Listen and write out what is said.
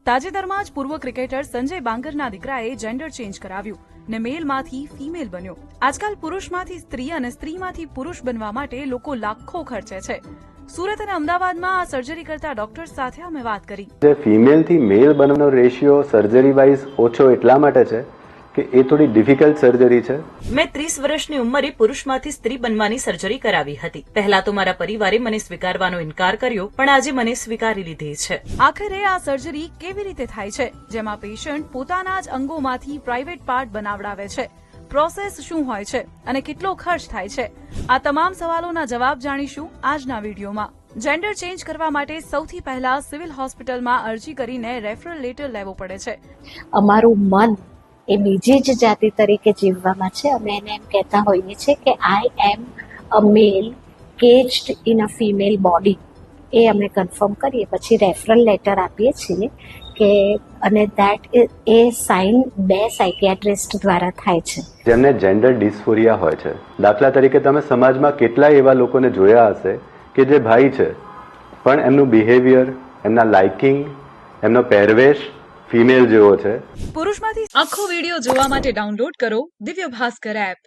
તાજેતરમાં જ પૂર્વ ક્રિકેટર સંજય બાંગરના દીકરાએ જેન્ડર ચેન્જ કરાવ્યું ને મેલમાંથી ફિમેલ બન્યો. આજકાલ પુરુષમાંથી સ્ત્રી અને સ્ત્રીમાંથી પુરુષ બનવા માટે લોકો લાખો ખર્ચે છે. સુરત અને અમદાવાદમાં આ સર્જરી કરતા ડોક્ટર સાથે અમે વાત કરી. જે ફિમેલ થી મેલ બનવાનો રેશિયો સર્જરી વાઇઝ ઓછો એટલા માટે છે કે એ થોડી ડિફિકલ્ટ સર્જરી છે. મેં 30 વર્ષની ઉંમરે પુરુષમાંથી સ્ત્રી બનવાની સર્જરી કરાવી હતી. પહેલા તો મારા પરિવારે મને સ્વીકારવાનો ઇનકાર કર્યો, પણ આજે મને સ્વીકારી લીધી છે. આખરે આ સર્જરી કેવી રીતે થાય છે, જેમાં પેશન્ટ પોતાના જ અંગોમાંથી પ્રાઇવેટ પાર્ટ બનાવડાવે છે? પ્રોસેસ શું હોય છે અને કેટલો ખર્ચ થાય છે? આ તમામ સવાલોના જવાબ જાણીશું આજના વિડીયોમાં. જેન્ડર ચેન્જ કરવા માટે સૌથી પહેલા સિવિલ હોસ્પિટલમાં અરજી કરીને રેફરલ લેટર લેવો પડે છે. અમારું મન એ બીજી જ જાતિ તરીકે જીવવામાં છે. અમે એને એમ કહેતા હોઈએ છીએ કે આઈ એમ અ મેલ કેજ્ડ ઇન અ ફિમેલ બોડી. એ અમે કન્ફર્મ કરીએ પછી રેફરલ લેટર આપીએ છીએ કે અને દેટ એ સાઇન 2 સાયકિયાટ્રિસ્ટ દ્વારા થાય છે. જેમને જેન્ડર ડિસ્ફોરિયા હોય છે, દાખલા તરીકે તમે સમાજમાં કેટલાય એવા લોકોને જોયા હશે કે જે ભાઈ છે પણ એમનું બિહેવિયર, એમના લાઇકિંગ, એમનો પહેરવેશ ફિમેલ જેવો છે. પુરુષમાંથી આખો વિડીયો જોવા માટે ડાઉનલોડ કરો દિવ્ય ભાસ્કર એપ.